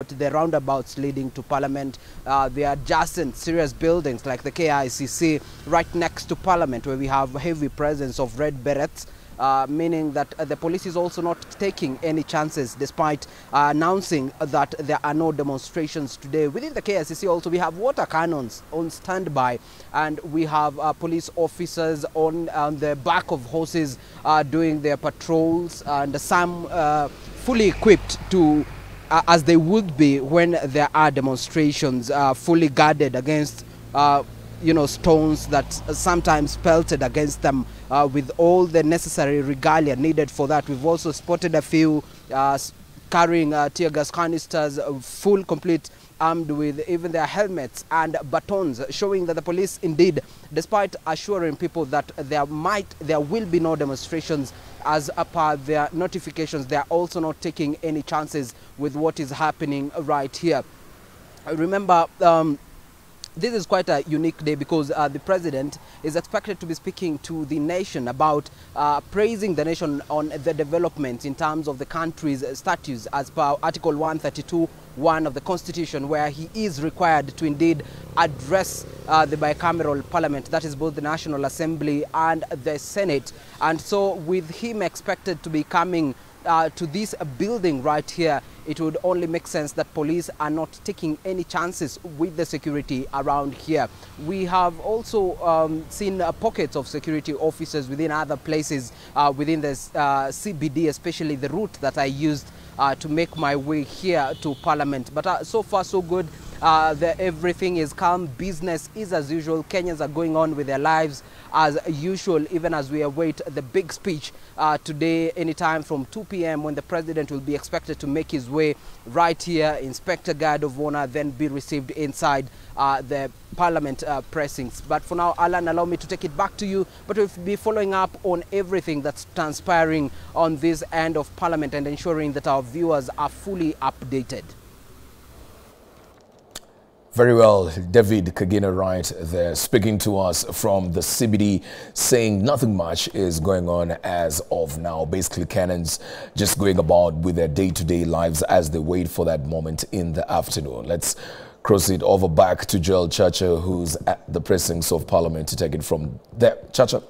the roundabouts leading to Parliament, the adjacent serious buildings like the KICC right next to Parliament, where we have heavy presence of red berets, meaning that the police is also not taking any chances despite announcing that there are no demonstrations today. Within the KICC also we have water cannons on standby, and we have police officers on the back of horses doing their patrols, and some fully equipped to as they would be when there are demonstrations, fully guarded against stones that sometimes pelted against them, with all the necessary regalia needed for that. We've also spotted a few carrying tear gas canisters, full complete, armed with even their helmets and batons, showing that the police indeed, despite assuring people that there will be no demonstrations as per their notifications, they are also not taking any chances with what is happening right here. Remember, this is quite a unique day because the president is expected to be speaking to the nation about praising the nation on the development in terms of the country's status as per Article 132(1) of the Constitution, where he is required to indeed address the bicameral parliament, that is both the National Assembly and the Senate. And so with him expected to be coming to this building right here, it would only make sense that police are not taking any chances with the security around here. We have also seen pockets of security officers within other places within the CBD, especially the route that I used to make my way here to Parliament. But so far so good. Everything is calm. Business is as usual. Kenyans are going on with their lives as usual, even as we await the big speech today, anytime from 2 p.m. when the president will be expected to make his way right here, inspect a guard of honor, then be received inside the Parliament precincts. But for now, Alan, allow me to take it back to you, but we'll be following up on everything that's transpiring on this end of Parliament and ensuring that our viewers are fully updated. Very well, David Kagina right there, speaking to us from the CBD, saying nothing much is going on as of now. Basically, Kenyans just going about with their day-to-day lives as they wait for that moment in the afternoon. Let's cross it over back to Joel Chacha, who's at the precincts of Parliament, to take it from there. Chacha.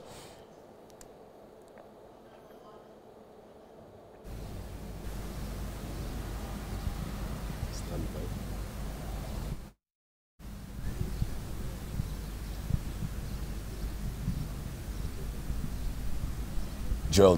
Joel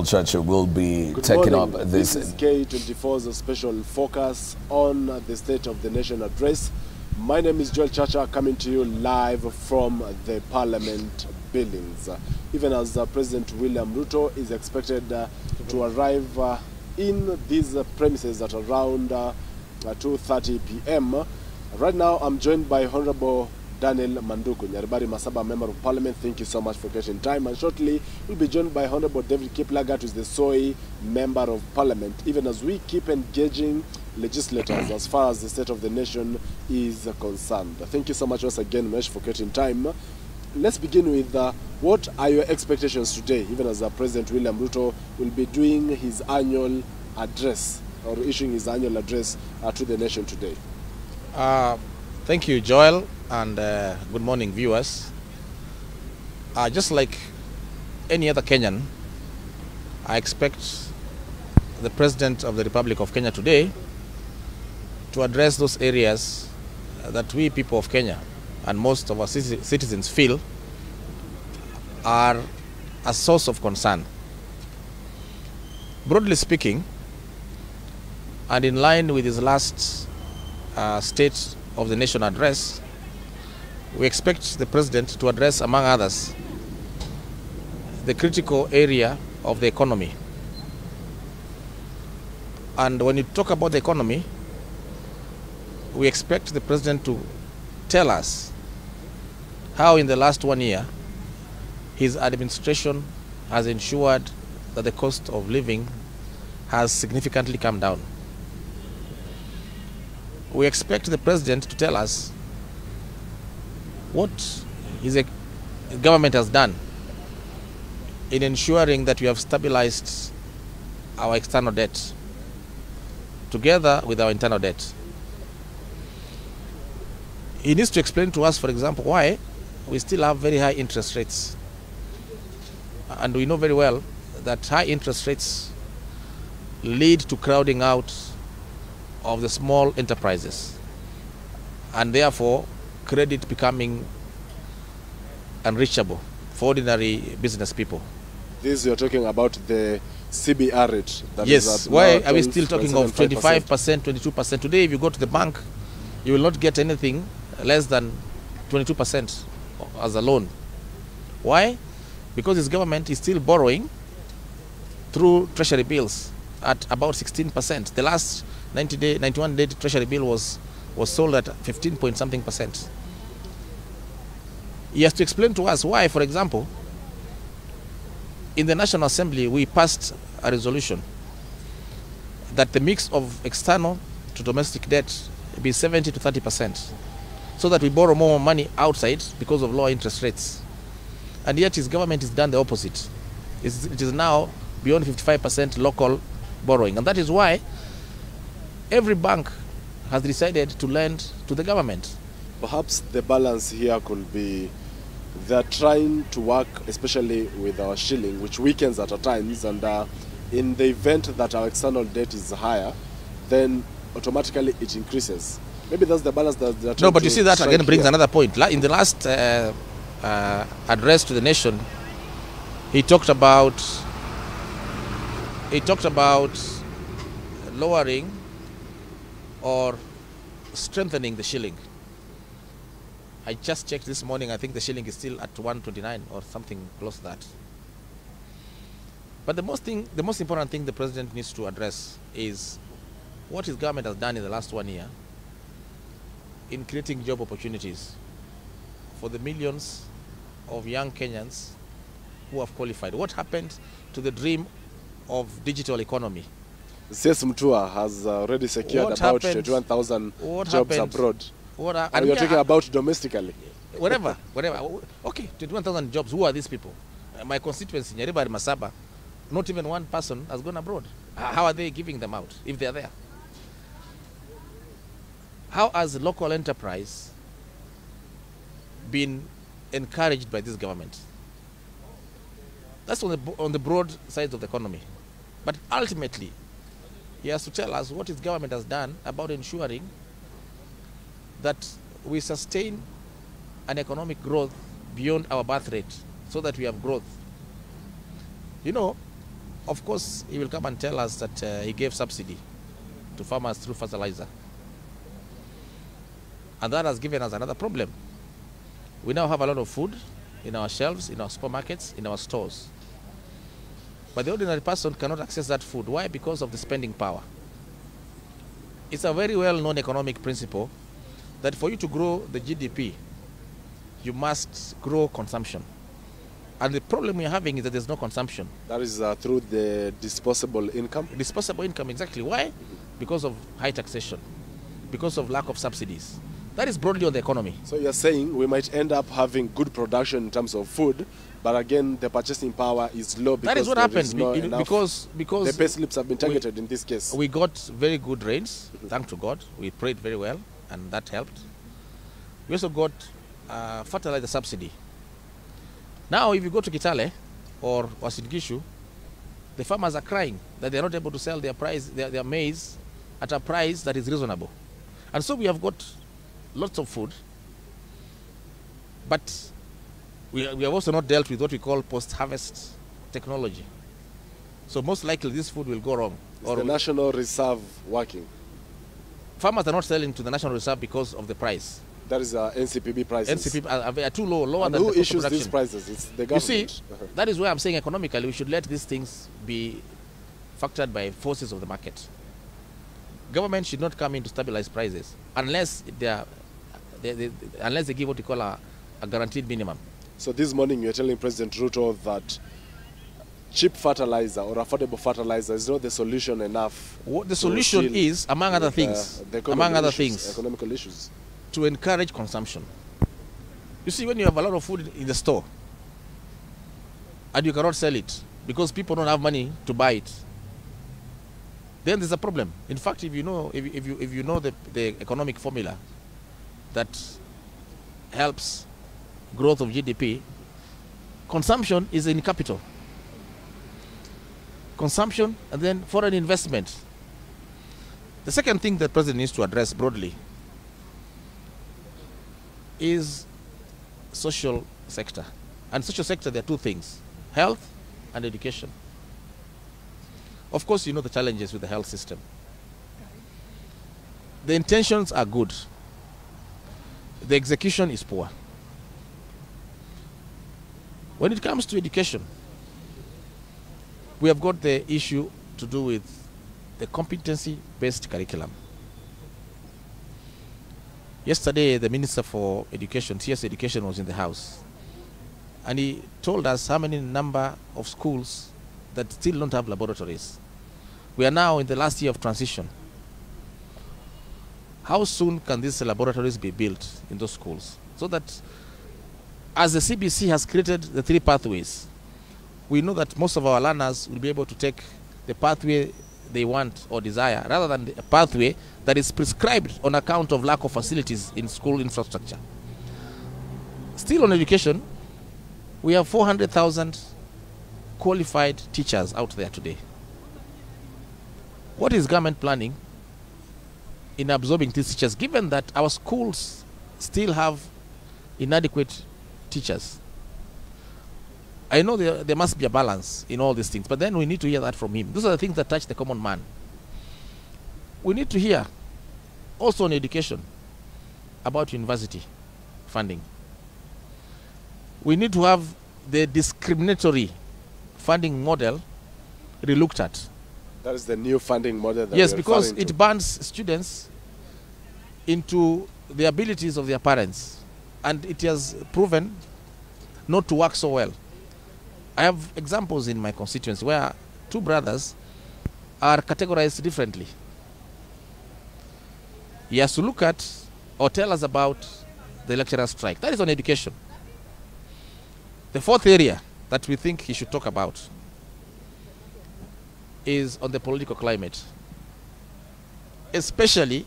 Chacha will be taking up this. This is K24's special focus on the State of the Nation address. My name is Joel Chacha, coming to you live from the Parliament buildings. Even as President William Ruto is expected to arrive in these premises at around 2:30 p.m. Right now, I'm joined by Honorable Daniel Manduku, Nyaribari Masaba, Member of Parliament. Thank you so much for getting time. And shortly, we'll be joined by Honorable David Kiplagat, who is the SOI Member of Parliament, even as we keep engaging legislators as far as the State of the Nation is concerned. Thank you so much once again, Mesh, for getting time. Let's begin with what are your expectations today, even as President William Ruto will be doing his annual address, or issuing his annual address to the nation today? Thank you, Joel, and good morning, viewers. Just like any other Kenyan, I expect the President of the Republic of Kenya today to address those areas that we people of Kenya and most of our citizens feel are a source of concern. Broadly speaking, and in line with his last State of the Nation address, we expect the President to address, among others, the critical area of the economy. And when you talk about the economy, we expect the President to tell us how in the last 1 year his administration has ensured that the cost of living has significantly come down. We expect the President to tell us what his government has done in ensuring that we have stabilized our external debt together with our internal debt. He needs to explain to us, for example, why we still have very high interest rates. And we know very well that high interest rates lead to crowding out of the small enterprises, and therefore credit becoming unreachable for ordinary business people. This you're talking about the CBR rate. That yes, is why are we still talking of 25%, 22%? Today, if you go to the bank, you will not get anything less than 22% as a loan. Why? Because this government is still borrowing through treasury bills at about 16%. The last 91-day treasury bill was sold at 15 point something percent. He has to explain to us why, for example, in the National Assembly we passed a resolution that the mix of external to domestic debt be 70 to 30%, so that we borrow more money outside because of lower interest rates. And yet his government has done the opposite. It is now beyond 55% local borrowing. And that is why every bank has decided to lend to the government. Perhaps the balance here could be they're trying to work especially with our shilling, which weakens at times, and in the event that our external debt is higher, then automatically it increases. Maybe that's the balance that they're trying to. No, but you see that again brings here. another point. In the last address to the nation, he talked about lowering or strengthening the shilling. I just checked this morning. I think the shilling is still at 129 or something close to that. But the most important thing the president needs to address is what his government has done in the last 1 year in creating job opportunities for the millions of young Kenyans who have qualified. What happened to the dream of digital economy? CS Mutua has already secured about 21,000 jobs abroad. And you're talking about domestically. Whatever. Okay, 21,000 jobs. Who are these people? My constituency, Nyeriba and Masaba, not even one person has gone abroad. How are they giving them out if they are there? How has local enterprise been encouraged by this government? That's on the broad sides of the economy. But ultimately, he has to tell us what his government has done about ensuring that we sustain an economic growth beyond our birth rate, so that we have growth. You know, of course, he will come and tell us that he gave subsidy to farmers through fertilizer. And that has given us another problem. We now have a lot of food in our shelves, in our supermarkets, in our stores. But the ordinary person cannot access that food. Why? Because of the spending power. It's a very well-known economic principle that for you to grow the GDP, you must grow consumption. And the problem we're having is that there's no consumption. That is through the disposable income? Disposable income, exactly. Why? Because of high taxation, because of lack of subsidies. That is broadly on the economy. So you're saying we might end up having good production in terms of food, but again, the purchasing power is low because that is what happened. Because the pay slips have been targeted in this case. We got very good rains, thanks to God. We prayed very well, and that helped. We also got fertilizer subsidy. Now, if you go to Kitale or Uasin Gishu, the farmers are crying that they're not able to sell their maize at a price that is reasonable. And so we have got lots of food, but we have also not dealt with what we call post-harvest technology. So most likely this food will go wrong. Is the National Reserve working? Farmers are not selling to the National Reserve because of the price. That is NCPB prices. NCPB are too lower than who the cost issues of production. these prices? It's the government. You see, that is why I'm saying economically we should let these things be factored by forces of the market. Government should not come in to stabilize prices unless unless they give what we call a guaranteed minimum. So this morning you're telling President Ruto that cheap fertilizer or affordable fertilizer is not the solution enough. What the solution is, among other things, economical issues, to encourage consumption. You see, when you have a lot of food in the store and you cannot sell it because people don't have money to buy it, then there's a problem. In fact, if you know, if you know the economic formula that helps growth of GDP, consumption is in capital. Consumption and then foreign investment. The second thing that the president needs to address broadly is social sector. And social sector, there are two things: health and education. Of course, you know the challenges with the health system. The intentions are good. The execution is poor. When it comes to education, we have got the issue to do with the competency-based curriculum. Yesterday, the Minister for Education, CS Education, was in the House, and he told us how many number of schools that still don't have laboratories. We are now in the last year of transition. How soon can these laboratories be built in those schools? So that as the CBC has created the 3 pathways, we know that most of our learners will be able to take the pathway they want or desire, rather than a pathway that is prescribed on account of lack of facilities in school infrastructure. Still on education, we have 400,000 qualified teachers out there today. What is government planning in absorbing these teachers, given that our schools still have inadequate teachers? I know there must be a balance in all these things, but then we need to hear that from him. Those are the things that touch the common man. We need to hear also on education about university funding. We need to have the discriminatory funding model relooked at. That is the new funding model that yes, because it binds students into the abilities of their parents, and it has proven not to work so well. I have examples in my constituency where 2 brothers are categorized differently. He has to look at or tell us about the lecturer strike. That is on education. The 4th area that we think he should talk about is on the political climate, especially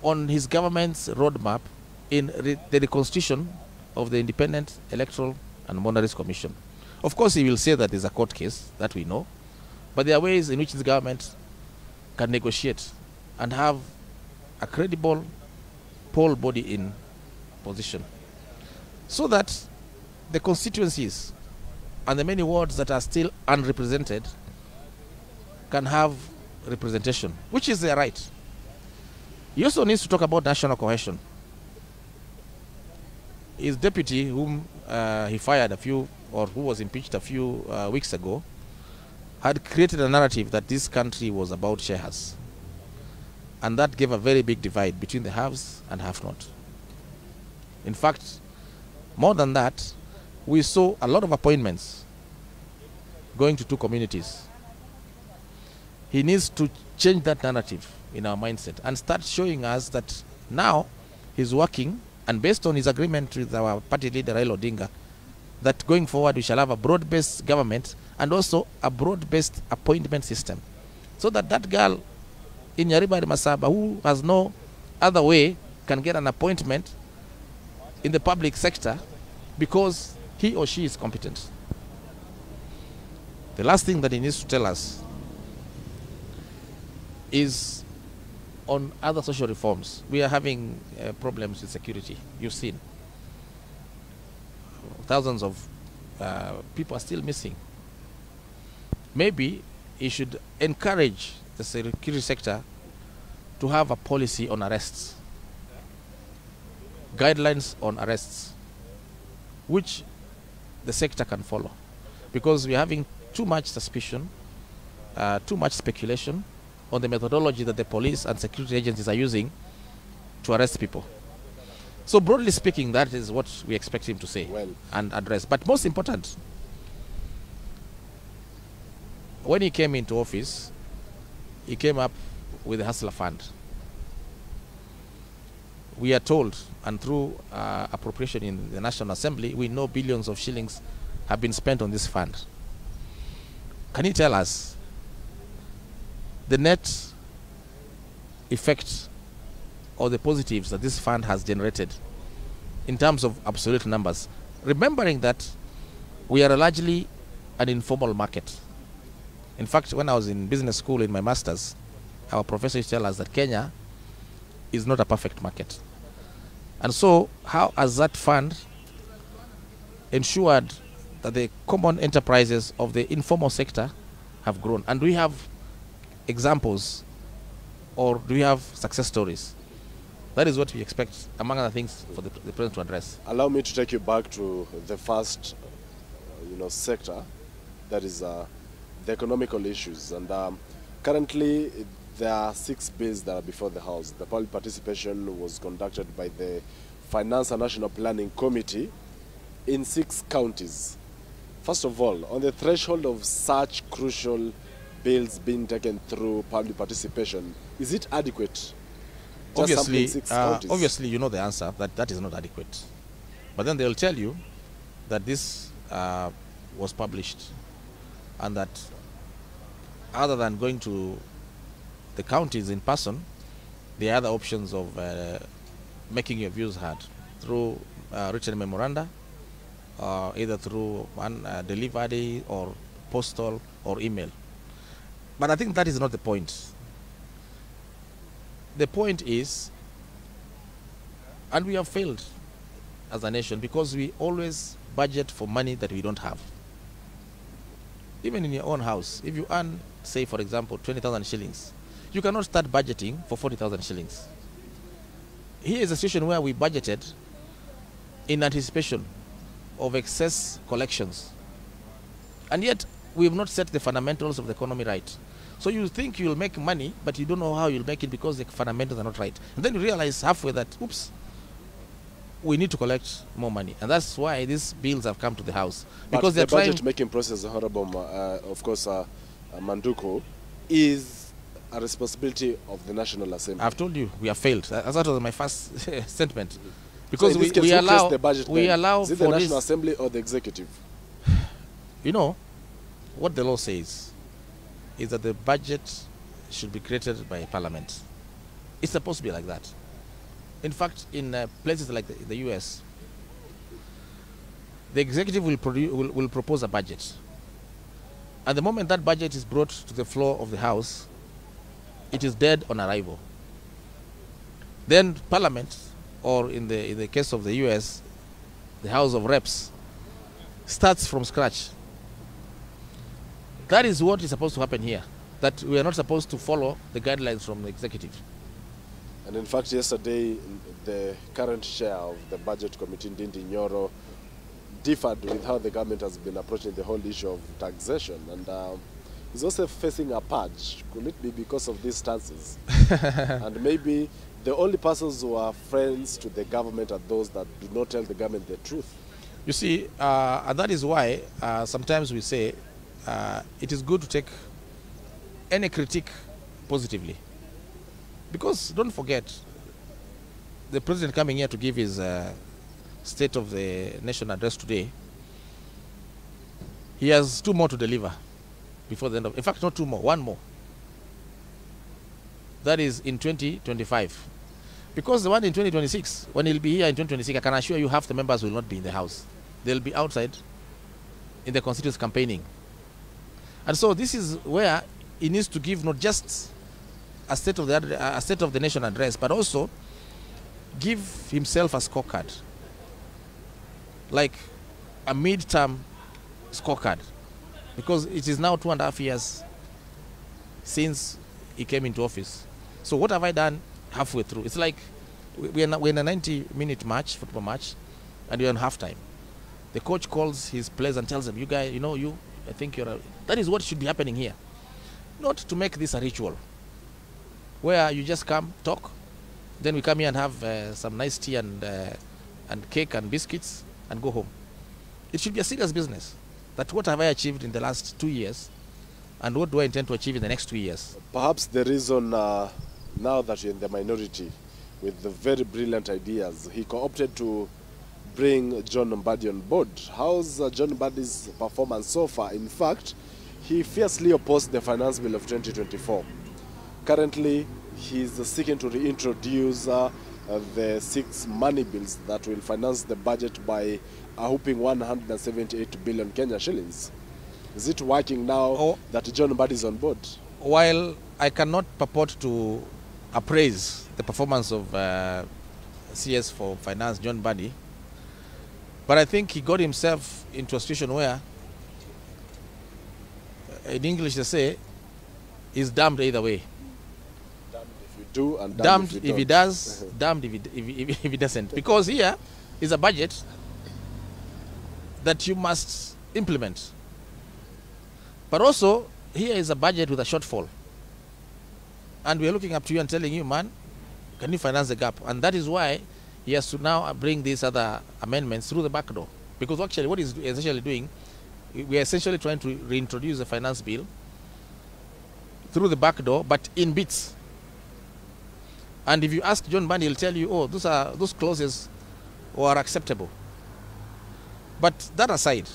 on his government's roadmap in the reconstitution of the Independent Electoral and Monarchs Commission. Of course, he will say that there's a court case, that we know, but there are ways in which the government can negotiate and have a credible poll body in position, so that the constituencies and the many wards that are still unrepresented can have representation, which is their right. He also needs to talk about national cohesion. His deputy, whom he fired who was impeached a few weeks ago, had created a narrative that this country was about shares. And that gave a very big divide between the haves and have-not. In fact, more than that, we saw a lot of appointments going to 2 communities. He needs to change that narrative in our mindset and start showing us that now he's working, and based on his agreement with our party leader Raila Odinga, that going forward we shall have a broad-based government and also a broad-based appointment system, so that that girl in Yariba Masaba who has no other way can get an appointment in the public sector because he or she is competent. The last thing that he needs to tell us is on other social reforms. We are having problems with security. You've seen thousands of people are still missing. Maybe he should encourage the security sector to have a policy on arrests, guidelines on arrests, which the sector can follow, because we're having too much suspicion, too much speculation on the methodology that the police and security agencies are using to arrest people. So broadly speaking, that is what we expect him to say and address. But most important, when he came into office, he came up with the Hustler Fund. We are told, and through appropriation in the National Assembly, we know billions of shillings have been spent on this fund. Can you tell us the net effect or the positives that this fund has generated in terms of absolute numbers, remembering that we are largely an informal market. In fact, when I was in business school in my master's, our professor used to tell us that Kenya is not a perfect market. And so how has that fund ensured that the common enterprises of the informal sector have grown? And do we have examples, or do we have success stories? That is what we expect, among other things, for the president to address. Allow me to take you back to the first sector, that is the economical issues. And currently there are 6 bills that are before the House. The public participation was conducted by the Finance and National Planning Committee in 6 counties. First of all, on the threshold of such crucial bills being taken through public participation, is it adequate? Obviously, you know the answer, that is not adequate. But then they'll tell you that this was published, and that other than going to the counties in person, there are other options of making your views heard through written memoranda, either through delivery or postal or email. But I think that is not the point. The point is, and we have failed as a nation because we always budget for money that we don't have. Even in your own house, if you earn, say for example, 20,000 shillings, you cannot start budgeting for 40,000 shillings. Here is a situation where we budgeted in anticipation of excess collections, and yet we have not set the fundamentals of the economy right. So you think you'll make money, but you don't know how you'll make it because the fundamentals are not right. And then you realize halfway that, oops, we need to collect more money. And that's why these bills have come to the House. Because the budget-making process, Honorable, of course, Manduko, is a responsibility of the National Assembly. I've told you, we have failed. That was my first statement. Because so we allow the budget, we allow is it the National Assembly or the Executive? You know, what the law says is that the budget should be created by Parliament. It's supposed to be like that. In fact, in places like the US, the executive will propose a budget. And the moment that budget is brought to the floor of the House, it is dead on arrival. Then Parliament, or in the case of the US, the House of Reps, starts from scratch. That is what is supposed to happen here, that we are not supposed to follow the guidelines from the executive. And in fact, yesterday, the current chair of the Budget Committee, Ndindi Nyoro, differed with how the government has been approaching the whole issue of taxation. And is also facing a purge. Could it be because of these stances? And maybe the only persons who are friends to the government are those that do not tell the government the truth. You see, and that is why sometimes we say it is good to take any critique positively. Because don't forget, the president coming here to give his State of the Nation address today, he has 2 more to deliver before the end of, in fact not 2 more, 1 more. That is in 2025. Because the one in 2026, when he'll be here in 2026, I can assure you half the members will not be in the House. They'll be outside in the constituency campaigning. And so this is where he needs to give not just a State of the Nation address, but also give himself a scorecard, like a mid-term scorecard, because it is now 2.5 years since he came into office. So what have I done halfway through? It's like we're in a 90-minute match, football match, and we're on halftime. The coach calls his players and tells them, "You guys, I think you're." That is what should be happening here, not to make this a ritual, where you just come, talk, then we come here and have some nice tea and cake and biscuits and go home. It should be a serious business. That what have I achieved in the last 2 years, and what do I intend to achieve in the next 2 years? Perhaps the reason now that you're in the minority with the very brilliant ideas, he co-opted to bring John Mbadi on board. How's John Mbadi's performance so far? In fact, he fiercely opposed the finance bill of 2024. Currently, he's seeking to reintroduce the 6 money bills that will finance the budget by a whopping 178 billion Kenya shillings. Is it working now that John Mbadi is on board? While I cannot purport to appraise the performance of CS for Finance, John Mbadi, but I think he got himself into a situation where, in English they say, he's damned either way. Damned if you do and damned if he does, damned if he doesn't. Because here is a budget that you must implement. But also, here is a budget with a shortfall. And we're looking up to you and telling you, man, can you finance the gap? And that is why he has to now bring these other amendments through the back door. Because actually what he's essentially doing, we are essentially trying to reintroduce the finance bill through the back door, but in bits. And if you ask John Mbadi, he'll tell you, oh, those clauses were acceptable. But that aside,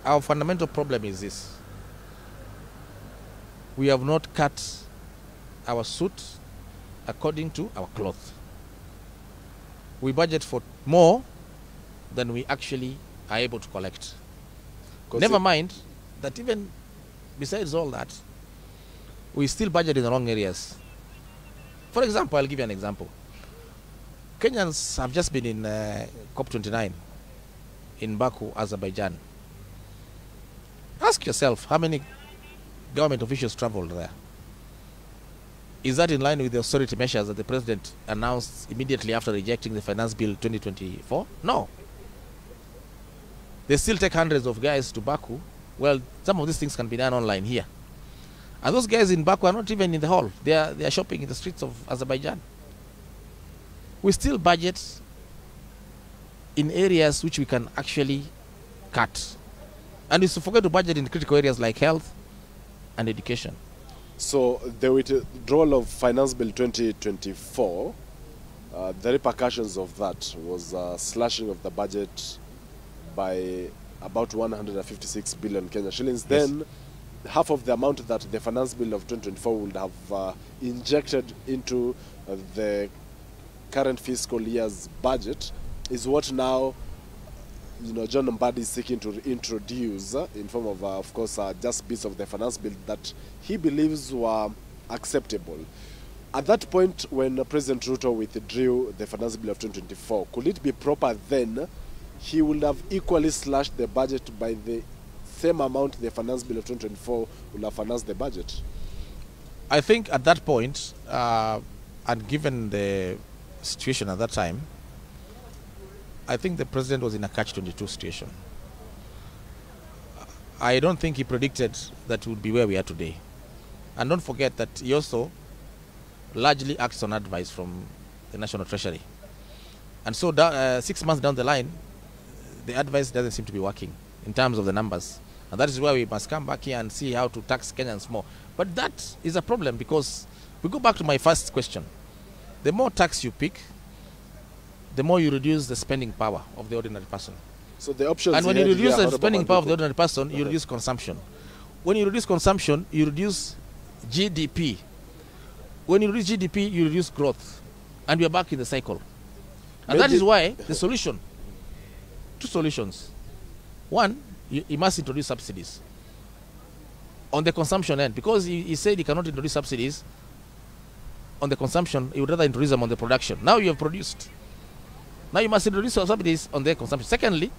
our fundamental problem is this. We have not cut our suit according to our cloth. We budget for more than we actually are able to collect. Never mind that even besides all that, we still budget in the wrong areas. For example, I'll give you an example. Kenyans have just been in COP29 in Baku, Azerbaijan. Ask yourself how many government officials traveled there. Is that in line with the austerity measures that the president announced immediately after rejecting the Finance Bill 2024? No. They still take hundreds of guys to Baku. Well, some of these things can be done online here. And those guys in Baku are not even in the hall. They are shopping in the streets of Azerbaijan. We still budget in areas which we can actually cut. And we forget to budget in critical areas like health and education. So the withdrawal of Finance Bill 2024, the repercussions of that was slashing of the budget by about 156 billion Kenya shillings. Yes. Then half of the amount that the Finance Bill of 2024 would have injected into the current fiscal year's budget is what now John Mbadi is seeking to introduce in form of course, just bits of the finance bill that he believes were acceptable. At that point, when President Ruto withdrew the finance bill of 2024, could it be proper then he would have equally slashed the budget by the same amount the finance bill of 2024 would have financed the budget? I think at that point, and given the situation at that time, I think the president was in a catch-22 situation. I don't think he predicted that would be where we are today. And don't forget that he also largely acts on advice from the National Treasury. And so 6 months down the line, the advice doesn't seem to be working in terms of the numbers. And that is why we must come back here and see how to tax Kenyans more. But that is a problem because we go back to my first question. The more tax you pick, the more you reduce the spending power of the ordinary person. So the options. And when you reduce the spending power of the ordinary person, you reduce consumption. When you reduce consumption, you reduce GDP. When you reduce GDP, you reduce growth. And we are back in the cycle. And that is why the solution, 2 solutions. One, you must introduce subsidies on the consumption end. Because he said he cannot introduce subsidies on the consumption, he would rather introduce them on the production. Now you have produced. Now you must introduce subsidies on their consumption. Secondly,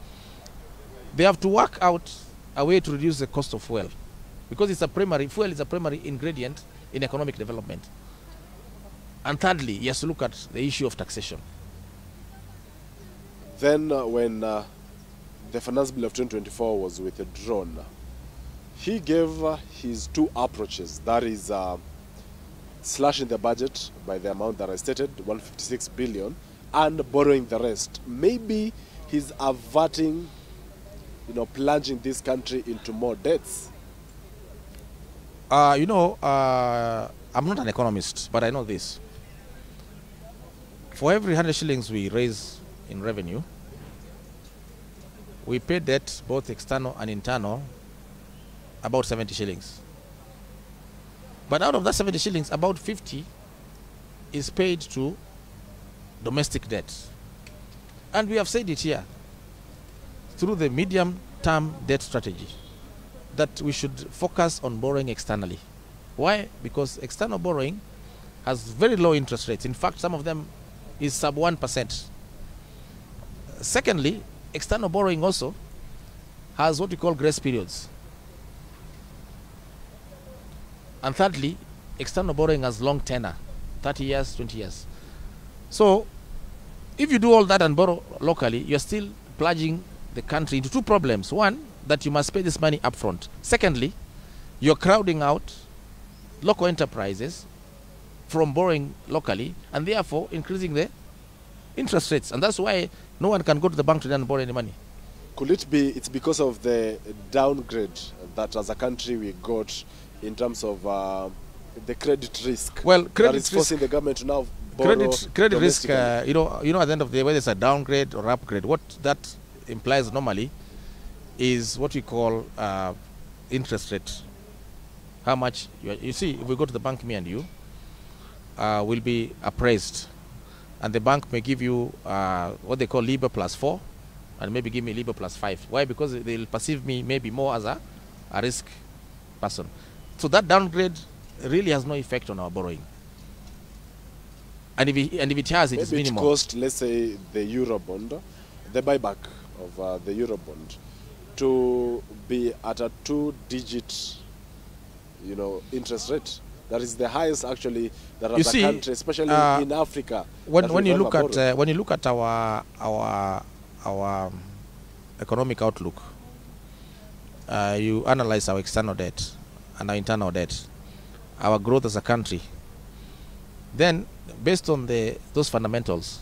they have to work out a way to reduce the cost of fuel. Because fuel is a primary ingredient in economic development. And thirdly, he has to look at the issue of taxation. Then when the Finance Bill of 2024 was withdrawn, he gave his 2 approaches. That is slashing the budget by the amount that I stated, 156 billion, and borrowing the rest. Maybe he's averting, plunging this country into more debts. I'm not an economist, but I know this. For every 100 shillings we raise in revenue, we pay debt, both external and internal, about 70 shillings. But out of that 70 shillings, about 50 is paid to domestic debt. And we have said it here, through the medium-term debt strategy, that we should focus on borrowing externally. Why? Because external borrowing has very low interest rates. In fact, some of them is sub 1%. Secondly, external borrowing also has what we call grace periods. And thirdly, external borrowing has long tenor, 30 years, 20 years. So, if you do all that and borrow locally, you're still plunging the country into two problems. One, that you must pay this money upfront. Secondly, you're crowding out local enterprises from borrowing locally and therefore increasing the interest rates. And that's why no one can go to the bank today and borrow any money. Could it be it's because of the downgrade that as a country we got in terms of the credit risk? Well, credit that is risk, forcing the government to now borrow credit risk, you know, at the end of the day, whether it's a downgrade or upgrade, what that implies normally is what we call interest rate. How much you see, if we go to the bank, me and you will be appraised, and the bank may give you what they call LIBOR +4, and maybe give me LIBOR +5. Why? Because they'll perceive me maybe more as a risk person. So that downgrade really has no effect on our borrowing. And if it has, it is minimal. Maybe it cost, let's say, the Eurobond, the buyback of the Eurobond, to be at a 2-digit, you know, interest rate. That is the highest actually that as a country, especially in Africa. When you look at our economic outlook, you analyze our external debt and our internal debt, our growth as a country, then based on those fundamentals,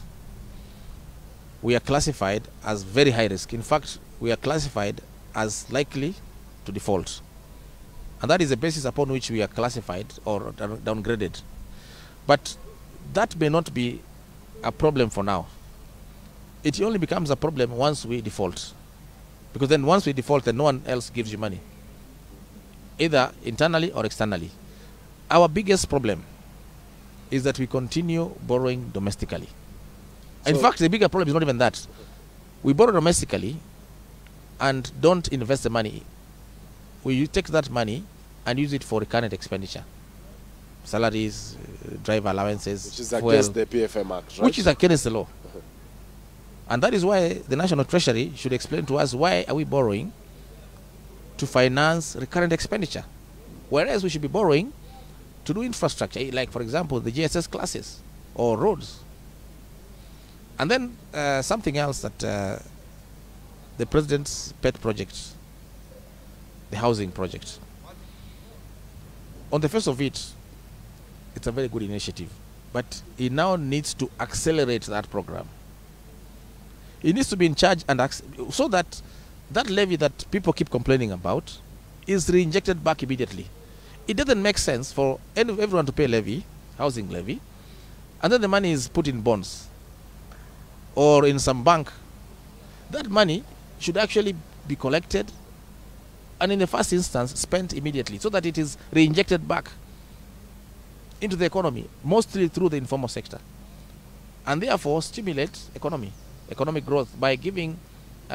we are classified as very high risk. In fact, we are classified as likely to default. And that is the basis upon which we are classified or downgraded. But that may not be a problem for now. It only becomes a problem once we default. Because then once we default, then no one else gives you money, either internally or externally. Our biggest problem is that we continue borrowing domestically. So in fact, the bigger problem is not even that. We borrow domestically and don't invest the money. We take that money and use it for recurrent expenditure. Salaries, driver allowances, which is against the PFM Act, right? Which is against the law. And that is why the National Treasury should explain to us why are we borrowing to finance recurrent expenditure, whereas we should be borrowing to do infrastructure, like for example the GSS classes or roads. And then something else that the President's pet project, the housing project. On the face of it, it's a very good initiative, but he now needs to accelerate that program. He needs to be in charge and so that that levy that people keep complaining about is reinjected back immediately. It doesn't make sense for everyone to pay levy, housing levy, and then the money is put in bonds or in some bank. That money should actually be collected and in the first instance spent immediately so that it is reinjected back into the economy, mostly through the informal sector, and therefore stimulate economic growth by giving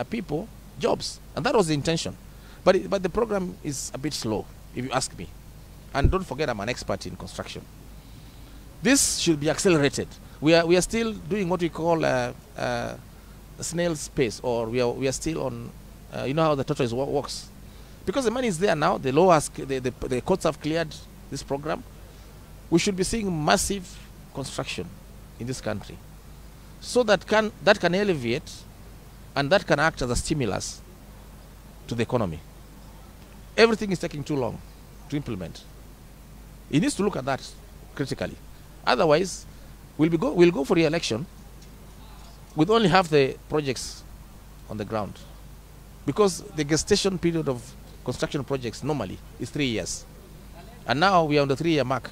people jobs. And that was the intention. But the program is a bit slow, if you ask me. And don't forget, I'm an expert in construction. This should be accelerated. We are still doing what we call snail's pace, or we are still on, you know how the tortoise works. Because the money is there now, the courts have cleared this program. We should be seeing massive construction in this country, so that can alleviate and that can act as a stimulus to the economy. Everything is taking too long to implement. He needs to look at that critically. Otherwise, we'll go for re-election with only half the projects on the ground, because the gestation period of construction projects normally is 3 years, and now we are on the 3-year mark.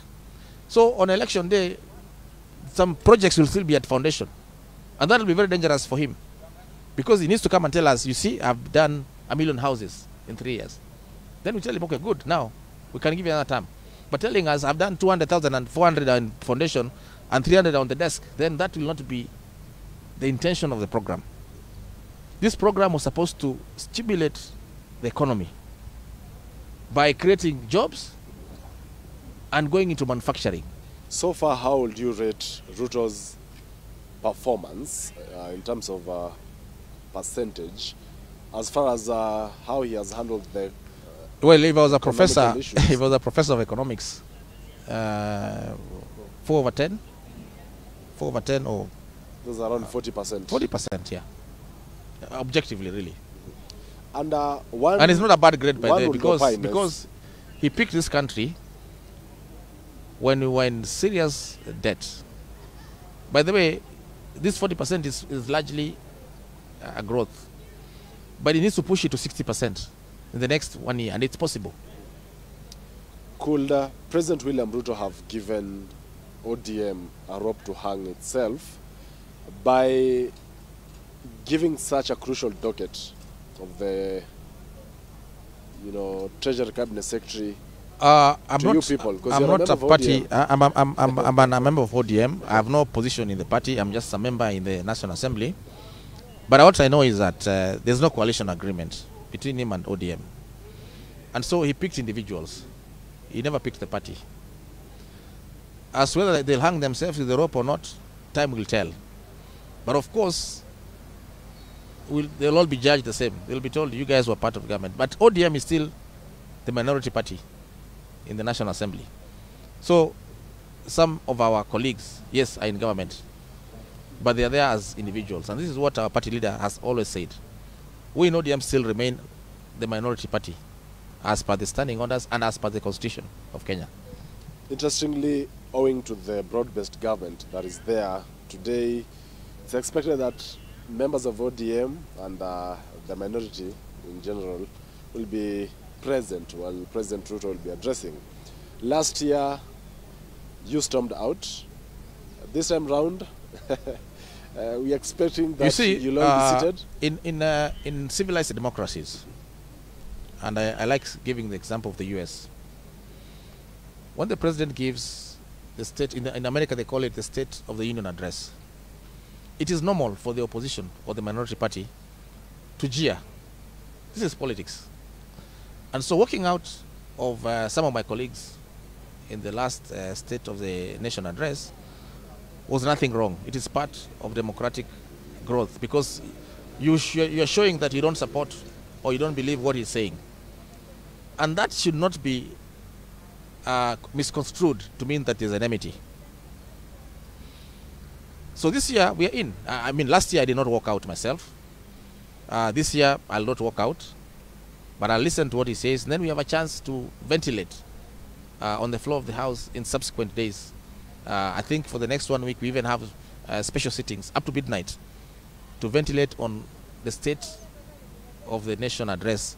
So on election day, some projects will still be at foundation, and that will be very dangerous for him, because he needs to come and tell us, you see, I've done 1 million houses in 3 years. Then we tell him, okay, good, now we can give you another term. But telling us, I've done 200,000 and 400 on foundation and 300 on the desk, then that will not be the intention of the program. This program was supposed to stimulate the economy by creating jobs and going into manufacturing. So far, how would you rate Ruto's performance in terms of percentage, as far as how he has handled the well, if I was a professor, issues? if I was a professor of economics, 4 over 10, 4 over 10, or there's around 40%. 40%, yeah. Objectively, really. And and it's not a bad grade by the way, because he picked this country when we were in serious debt. By the way, this 40% is largely a growth, but he needs to push it to 60% in the next 1 year, and it's possible. Could President William Ruto have given ODM a rope to hang itself by giving such a crucial docket of the, Treasury Cabinet Secretary I'm to not, you people? I'm not a party. I'm a member of ODM. I have no position in the party. I'm just a member in the National Assembly. But what I know is that there's no coalition agreement between him and ODM. And so he picked individuals. He never picked the party. As whether they'll hang themselves with the rope or not, time will tell. But of course, they'll all be judged the same. They'll be told, you guys were part of government. But ODM is still the minority party in the National Assembly. So some of our colleagues, yes, are in government, but they are there as individuals. And this is what our party leader has always said. We in ODM still remain the minority party as per the standing orders and as per the Constitution of Kenya. Interestingly, owing to the broad-based government that is there today, it's expected that members of ODM and the minority in general will be present while President Ruto will be addressing. Last year, you stormed out. This time round, we are expecting that you'll all be seated. In civilized democracies, and I like giving the example of the US, when the president gives the state, in America they call it the State of the Union address, it is normal for the opposition or the minority party to jeer. This is politics. And so working out of some of my colleagues in the last State of the Nation address was nothing wrong. It is part of democratic growth, because you're showing that you don't support or you don't believe what he's saying. And that should not be misconstrued to mean that there's an enmity. So this year we are in. I mean, last year I did not walk out myself. This year I'll not walk out, but I'll listen to what he says, and then we have a chance to ventilate on the floor of the House in subsequent days. I think for the next 1 week we even have special sittings up to midnight to ventilate on the State of the Nation address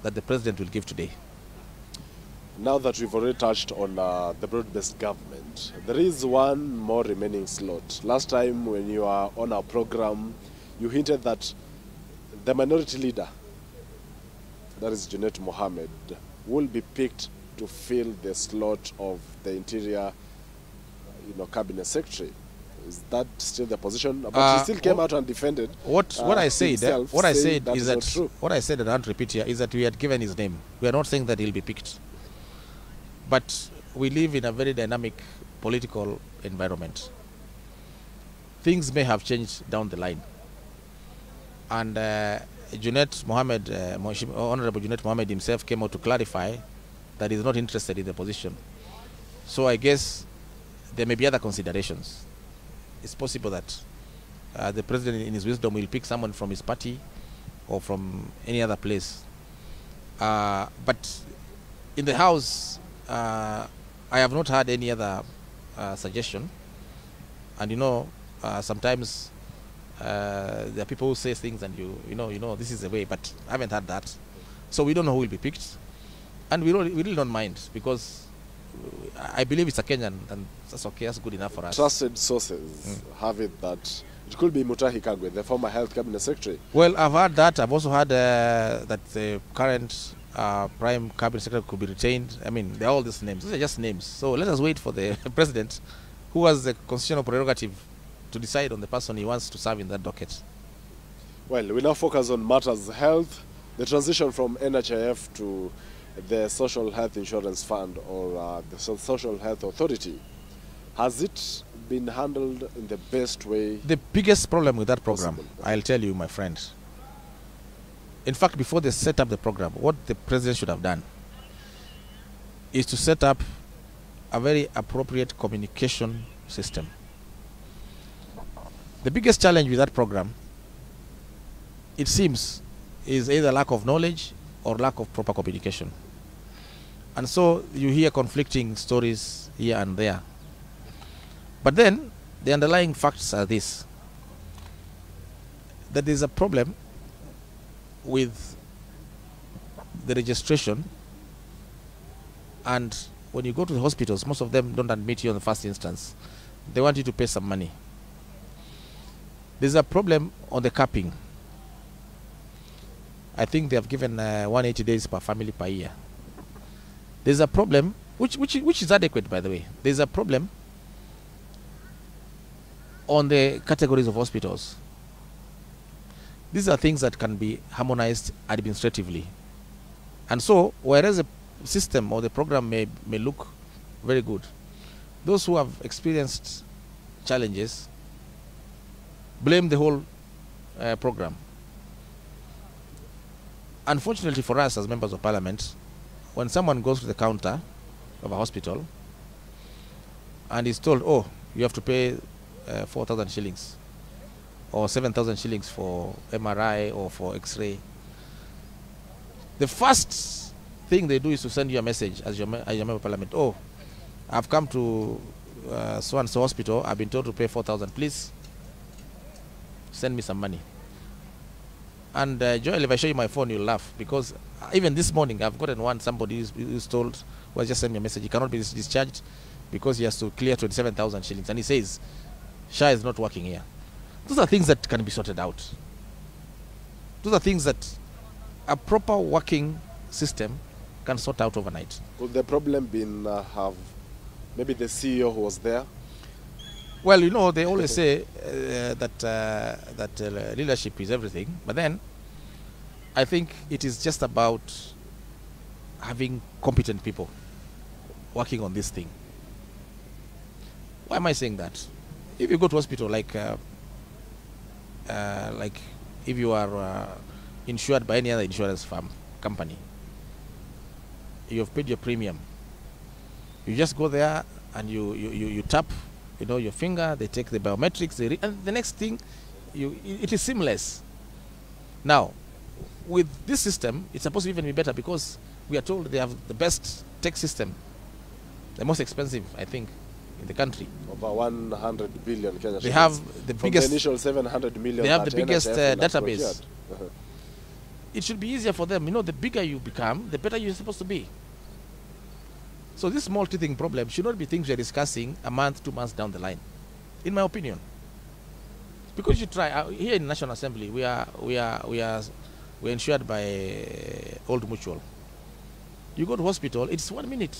that the President will give today. Now that we've already touched on the broad-based government, there is one more remaining slot. Last time when you were on our program, you hinted that the minority leader, that is Junet Mohammed, will be picked to fill the slot of the Interior Cabinet Secretary. Is that still the position? But he still came out and defended. What I said is that what I said, and I'll repeat here, is that we had given his name. We are not saying that he'll be picked. But we live in a very dynamic political environment. Things may have changed down the line. And Junet Mohammed, Honorable Junet Mohammed himself came out to clarify that he's not interested in the position. So I guess there may be other considerations. It's possible that the President in his wisdom will pick someone from his party or from any other place. But in the House, I have not had any other suggestion. And sometimes there are people who say things and you know this is the way, but I haven't had that. So we don't know who will be picked. And we really don't mind, because I believe it's a Kenyan, and that's okay, that's good enough for us. Trusted sources have it that it could be Mutahi Kagwe, the former Health Cabinet Secretary. Well, I've heard that. I've also heard that the current Prime Cabinet Secretary could be retained. I mean, they're all these names. These are just names. So let us wait for the president, who has the constitutional prerogative to decide on the person he wants to serve in that docket. Well, we now focus on matters health. The transition from NHIF to the Social Health Insurance Fund, or the Social Health Authority, has it been handled in the best way? The biggest problem with that program, I'll tell you, my friend. In fact, before they set up the program, what the president should have done is to set up a very appropriate communication system. The biggest challenge with that program, it seems, is either lack of knowledge or lack of proper communication. And so you hear conflicting stories here and there. But then the underlying facts are this: that there is a problem with the registration, and when you go to the hospitals, most of them don't admit you in the first instance. They want you to pay some money. There's a problem on the capping. I think they have given 180 days per family per year. There's a problem, which is adequate, by the way. There's a problem on the categories of hospitals. These are things that can be harmonized administratively. And so, whereas the system or the program may look very good, those who have experienced challenges blame the whole program. Unfortunately for us as members of parliament, when someone goes to the counter of a hospital and is told, oh, you have to pay 4,000 shillings or 7,000 shillings for MRI or for X-ray, the first thing they do is to send you a message as your member of parliament. Oh, I've come to so-and-so hospital. I've been told to pay 4,000. Please send me some money. And Joel, if I show you my phone, you'll laugh, because even this morning I've gotten one. Somebody who's told, well, just send me a message. He cannot be discharged because he has to clear 27,000 shillings. And he says, SHA is not working here. Those are things that can be sorted out. Those are things that a proper working system can sort out overnight. Could the problem been have maybe the CEO who was there? Well, you know, they always say that leadership is everything. But then, I think it is just about having competent people working on this thing. Why am I saying that? If you go to hospital, like if you are insured by any other insurance company, you have paid your premium. You just go there and you tap, you know, your finger. They take the biometrics, and the next thing, it is seamless. Now, with this system, it's supposed to even be better, because we are told they have the best tech system, the most expensive, I think, in the country. Over 100 billion Kenya. They have the biggest. The initial 700 million. They have the biggest database. Uh-huh. It should be easier for them. You know, the bigger you become, the better you're supposed to be. So this multi-thing problem should not be things we're discussing a month, 2 months down the line, in my opinion. Because you try here in National Assembly, we're insured by Old Mutual. You go to hospital, it's 1 minute.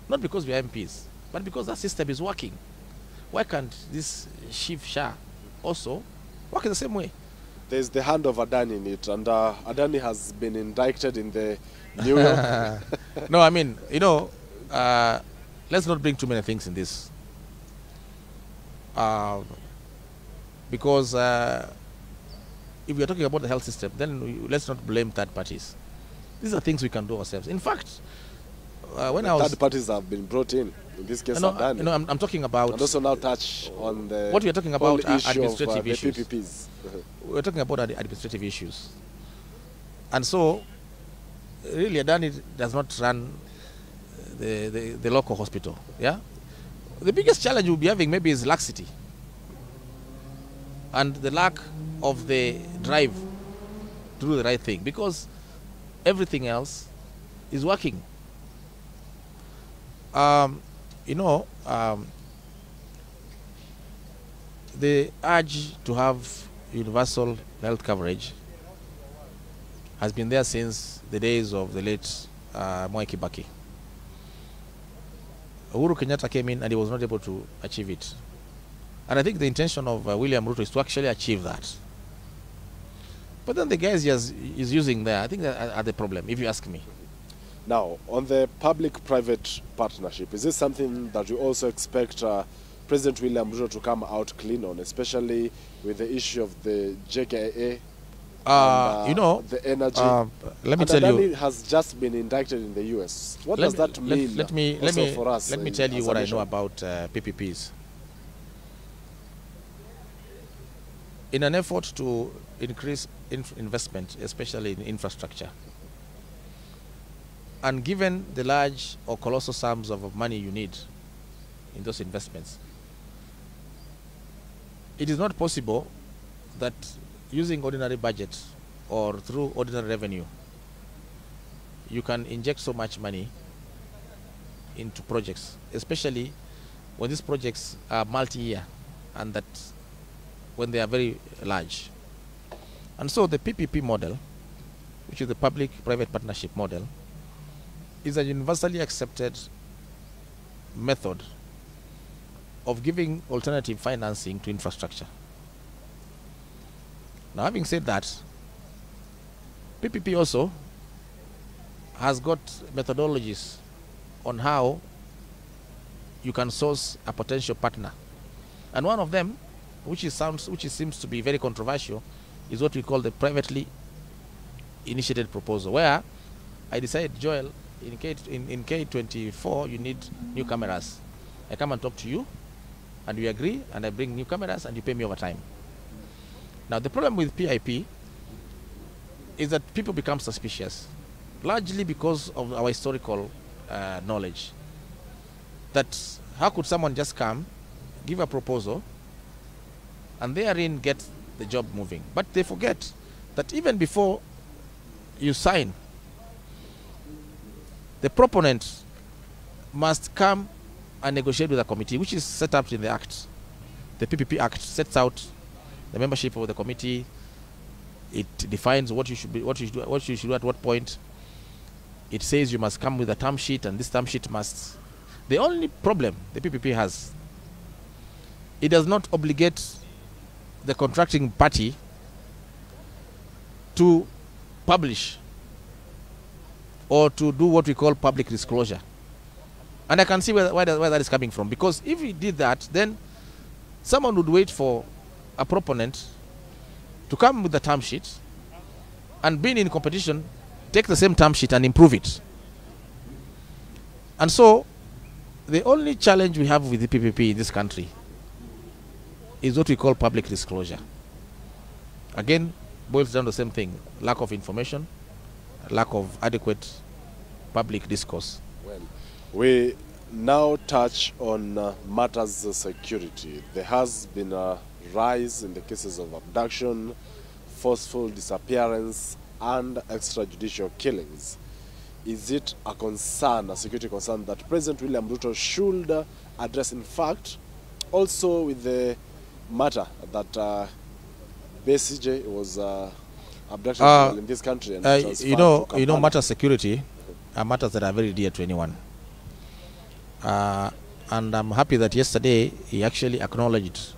Not because we are MPs, but because that system is working. Why can't this Chief SHA also work in the same way? There's the hand of Adani in it, and Adani has been indicted in the New York. No, I mean, you know, let's not bring too many things in this. Because if we are talking about the health system, then let's not blame third parties. These are things we can do ourselves. In fact, when I was... Third parties have been brought in this case, Adani. No, I'm talking about... And also now touch on the... What we are talking about are administrative issues. The PPPs. We're talking about administrative issues. And so, really, Adani does not run the local hospital. Yeah, the biggest challenge we'll be having maybe is laxity and the lack of the drive to do the right thing, because everything else is working. You know, the urge to have universal health coverage has been there since the days of the late Mwai Kibaki. Uhuru Kenyatta came in and he was not able to achieve it. And I think the intention of William Ruto is to actually achieve that. But then the guys is using there, I think that are the problem, if you ask me. Now, on the public-private partnership, is this something that you also expect President William Ruto to come out clean on, especially with the issue of the JKIA? You know, the energy. Let me tell you, Adani has just been indicted in the US. What does that mean for us? Let me tell you what I know about PPPs. In an effort to increase investment, especially in infrastructure, and given the large or colossal sums of money you need in those investments, it is not possible that using ordinary budget or through ordinary revenue, you can inject so much money into projects, especially when these projects are multi-year and that when they are very large. And so the PPP model, which is the public-private partnership model, is a universally accepted method of giving alternative financing to infrastructure. Now, having said that, PPP also has got methodologies on how you can source a potential partner. And one of them, which seems to be very controversial, is what we call the privately initiated proposal, where I decide, Joel, in K24, you need new cameras. I come and talk to you, and we agree, and I bring new cameras, and you pay me over time. Now, the problem with PIP is that people become suspicious, largely because of our historical knowledge. That how could someone just come, give a proposal, and therein get the job moving? But they forget that even before you sign, the proponent must come and negotiate with a committee, which is set up in the Act. The PPP Act sets out the membership of the committee. It defines what you should be, what you should do at what point. It says you must come with a term sheet, and this term sheet must. The only problem the PPP has, it does not obligate the contracting party to publish or to do what we call public disclosure. And I can see where that is coming from, because if we did that, then someone would wait for a proponent to come with the term sheet and being in competition, take the same term sheet and improve it. And so the only challenge we have with the PPP in this country is what we call public disclosure. Again, boils down to the same thing: lack of information, lack of adequate public discourse. Well, we now touch on matters of security. There has been a rise in the cases of abduction, forceful disappearance, and extrajudicial killings. Is it a concern, a security concern, that President William Ruto should address? In fact, also with the matter that BSJ was abducted in this country, and you know, matter security are matters that are very dear to anyone. And I'm happy that yesterday he actually acknowledged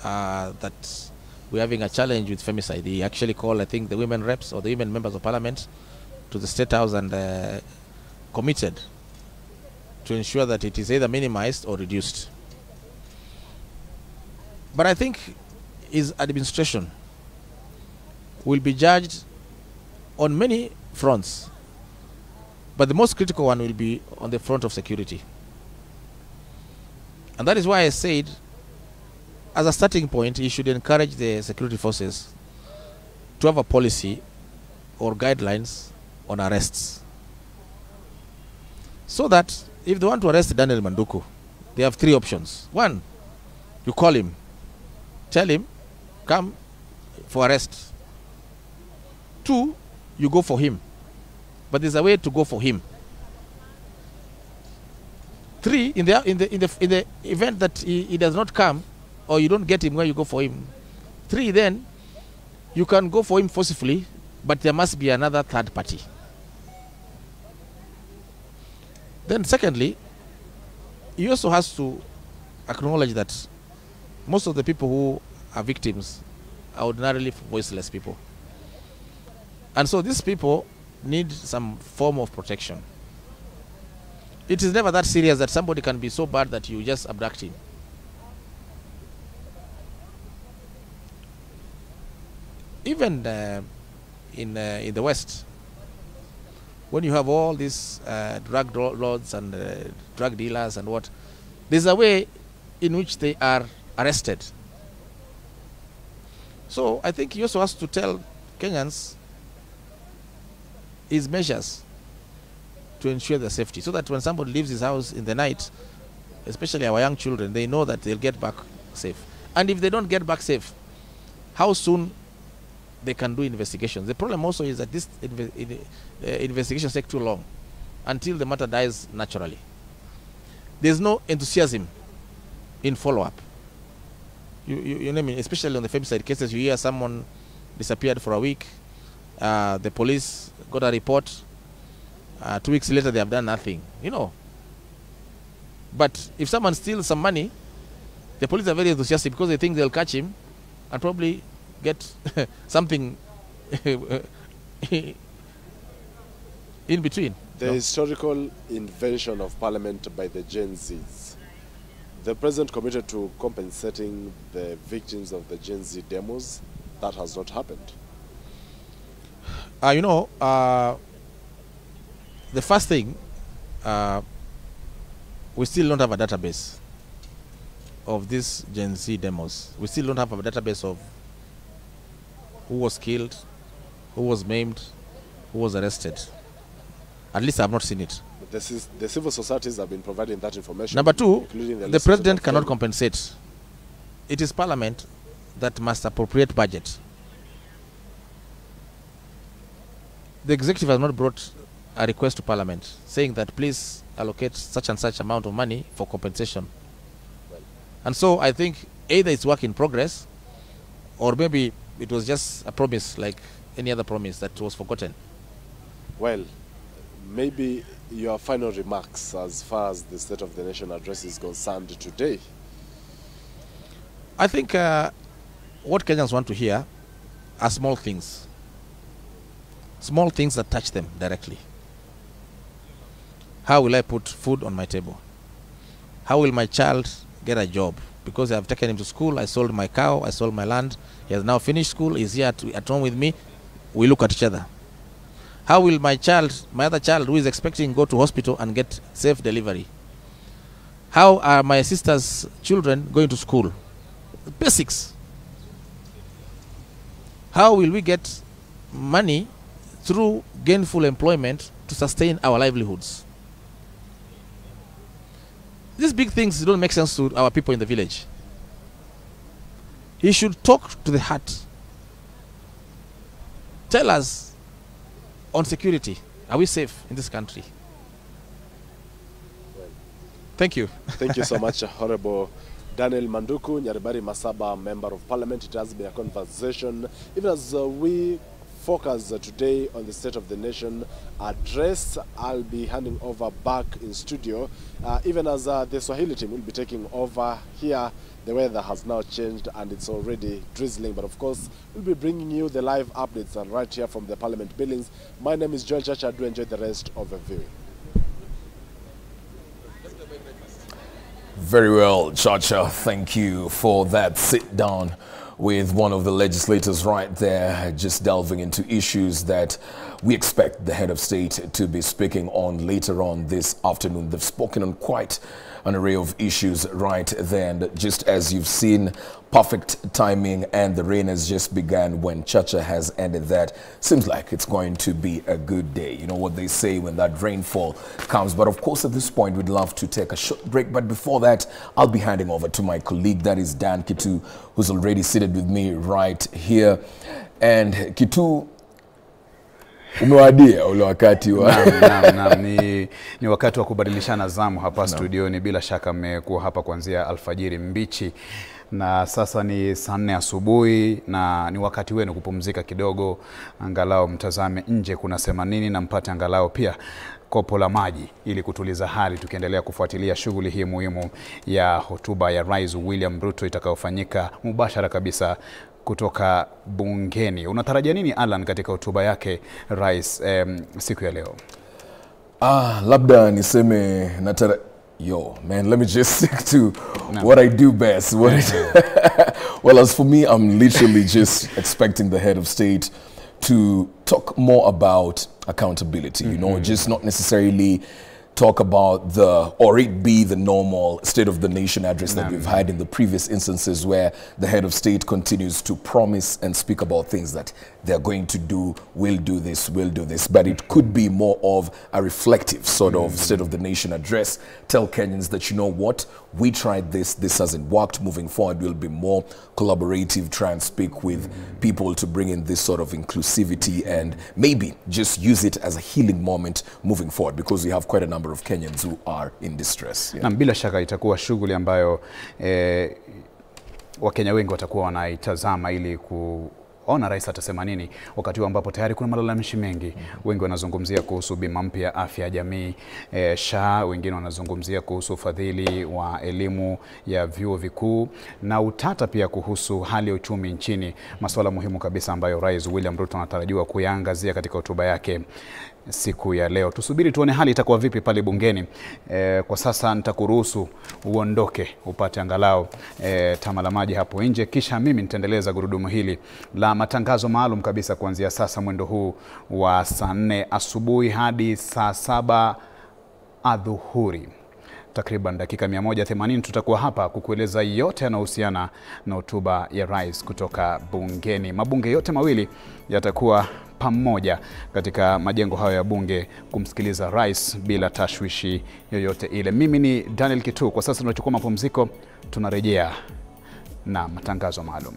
that we're having a challenge with femicide. He actually called, I think, the women reps or the women members of parliament to the State House and committed to ensure that it is either minimized or reduced. But I think his administration will be judged on many fronts, but the most critical one will be on the front of security. And that is why I said, as a starting point, he should encourage the security forces to have a policy or guidelines on arrests, so that if they want to arrest Daniel Manduku, they have three options. One, you call him, tell him, come for arrest. Two, you go for him, but there's a way to go for him. Three, in the event that he does not come, or you don't get him where you go for him. Three, then you can go for him forcefully, but there must be another third party. Then secondly, he also has to acknowledge that most of the people who are victims are ordinarily voiceless people. And so these people need some form of protection. It is never that serious that somebody can be so bad that you just abduct him. Even in the West, when you have all these drug lords and drug dealers and what, there's a way in which they are arrested. So I think he also has to tell Kenyans his measures to ensure their safety, so that when somebody leaves his house in the night, especially our young children, they know that they'll get back safe. And if they don't get back safe, how soon they can do investigations. The problem also is that this investigations take too long until the matter dies naturally. There's no enthusiasm in follow-up. You know, especially on the femicide cases, you hear someone disappeared for a week, the police got a report, 2 weeks later they have done nothing, you know. But if someone steals some money, the police are very enthusiastic because they think they'll catch him and probably get something in between. The historical invention of parliament by the Gen Zs. The president committed to compensating the victims of the Gen Z demos. That has not happened. You know, the first thing, we still don't have a database of these Gen Z demos. We still don't have a database of who was killed, who was maimed, who was arrested. At least I have not seen it. But the civil societies have been providing that information. Number two, the president cannot compensate. compensate. It is parliament that must appropriate budget. The executive has not brought a request to parliament saying that please allocate such and such amount of money for compensation. And so I think either it's work in progress, or maybe it was just a promise like any other promise that was forgotten. Well, maybe your final remarks as far as the State of the Nation address is concerned today. I think what Kenyans want to hear are small things. Small things that touch them directly. How will I put food on my table? How will my child get a job? Because I have taken him to school, I sold my cow, I sold my land. He has now finished school, he's here at home with me. We look at each other. How will my other child who is expecting go to hospital and get safe delivery? How are my sister's children going to school? Basics. How will we get money through gainful employment to sustain our livelihoods? These big things don't make sense to our people in the village. He should talk to the heart. Tell us on security. Are we safe in this country? Well, thank you. Thank you so much, Honorable Daniel Manduku, Nyaribari Masaba, Member of Parliament. It has been a conversation, even as we focus today on the State of the Nation address. I'll be handing over back in studio, even as the Swahili team will be taking over here. The weather has now changed and it's already drizzling, but of course we'll be bringing you the live updates right here from the Parliament buildings. My name is Joel Chacha. Do enjoy the rest of the viewing. Very well, Chacha. Thank you for that sit down with one of the legislators right there, just delving into issues that we expect the head of state to be speaking on later on this afternoon. They've spoken on quite an array of issues right there, and just as you've seen, perfect timing, and the rain has just begun when Chacha has ended that. Seems like it's going to be a good day. You know what they say when that rainfall comes. But of course, at this point, we'd love to take a short break. But before that, I'll be handing over to my colleague, that is Dan Kitu, who's already seated with me right here. And Kitu, umewadia ule wakati wa naam, ni wakati wa kubadilishana zamu hapa studioni. Bila shaka mmekuwa hapa kuanzia alfajiri mbichi na sasa ni saa 4 asubuhi na ni wakati wenu kupumzika kidogo, angalau mtazame nje kunasema nini na mpate angalau pia kopo la maji ili kutuliza hali, tukiendelea kufuatilia shughuli hii muhimu ya hotuba ya Rais William Ruto itakayofanyika mubashara kabisa kutoka bungeni. Unatarajia nini Alan katika hotuba yake Rais siku ya leo? Labda niseme man, let me just stick to what I do best. Well, as for me, I'm literally just expecting the head of state to talk more about accountability, you know, just not necessarily talk about or it be the normal State of the Nation address that we've had in the previous instances where the head of state continues to promise and speak about things that they're going to do, will do this. But it could be more of a reflective sort of State of the Nation address. Tell Kenyans that, you know what, we tried this hasn't worked. Moving forward, we'll be more collaborative, try and speak with people to bring in this sort of inclusivity and maybe just use it as a healing moment moving forward, because we have quite a number of Kenyans who are in distress. Na bila shaka itakuwa shughuli ambayo Wakenya wengi watakuwa wanaitazama ili kuona rais atasema nini, wakati ambapo tayari kuna malalamishi mengi. Wengi wanazungumzia kuhusu bima mpya ya afya ya jamii, SHA, wengine wanazungumzia kuhusu ufadhili wa elimu ya vyuo vikuu na utata pia kuhusu hali ya uchumi nchini, masuala muhimu kabisa ambayo Rais William Ruto anatarajiwa kuyaangazia katika hotuba yake siku ya leo. Tusubiri tuone hali itakuwa vipi pale bungeni. Kwa sasa nitakuruhusu uondoke upate angalau tama la maji hapo nje, kisha mimi nitaendeleza gurudumu hili la matangazo maalum kabisa kuanzia sasa mwendo huu wa saa 4 asubuhi hadi saa 7 adhuhuri. Takriban dakika 180 tutakuwa hapa kukueleza yote yanayohusiana na hotuba ya rais kutoka bungeni. Mabunge yote mawili yatakuwa pamoja katika majengo hayo ya bunge kumsikiliza rais bila tashwishi yoyote ile. Mimi ni Daniel Kitu. Kwa sasa tunachukua mapumziko, tunarejea na matangazo maalum.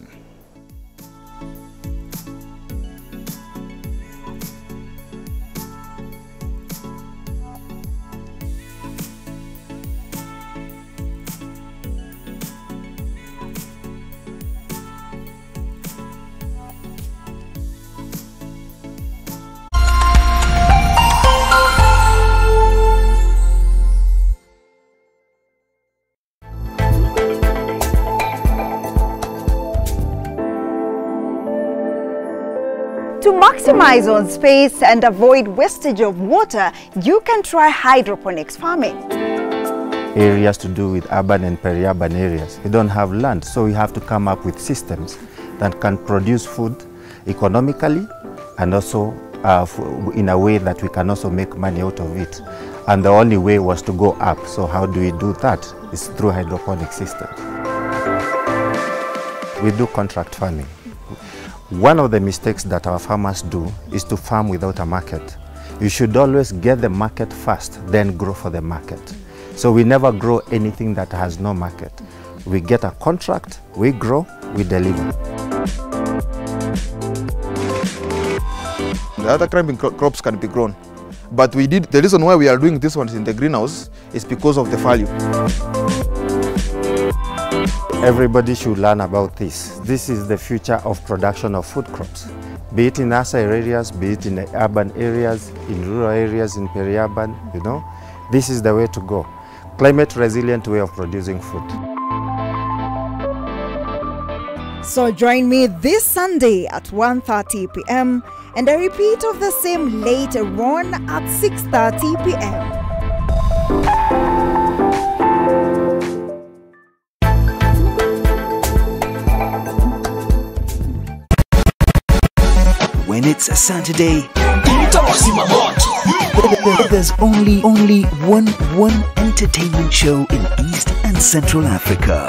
To maximize on space and avoid wastage of water, you can try hydroponics farming. Areas to do with urban and peri-urban areas. We don't have land, so we have to come up with systems that can produce food economically and also in a way that we can also make money out of it. And the only way was to go up. So how do we do that? It's through hydroponic systems. We do contract farming. One of the mistakes that our farmers do is to farm without a market. You should always get the market first, then grow for the market. So we never grow anything that has no market. We get a contract, we grow, we deliver. The other climbing crops can be grown. But the reason why we are doing this ones in the greenhouse is because of the value. Everybody should learn about this. This is the future of production of food crops. Be it in nursery areas, be it in the urban areas, in rural areas, in peri-urban, you know. This is the way to go. Climate resilient way of producing food. So join me this Sunday at 1:30 p.m. and a repeat of the same later on at 6:30 p.m. When it's a Saturday, there's only one entertainment show in East and Central Africa.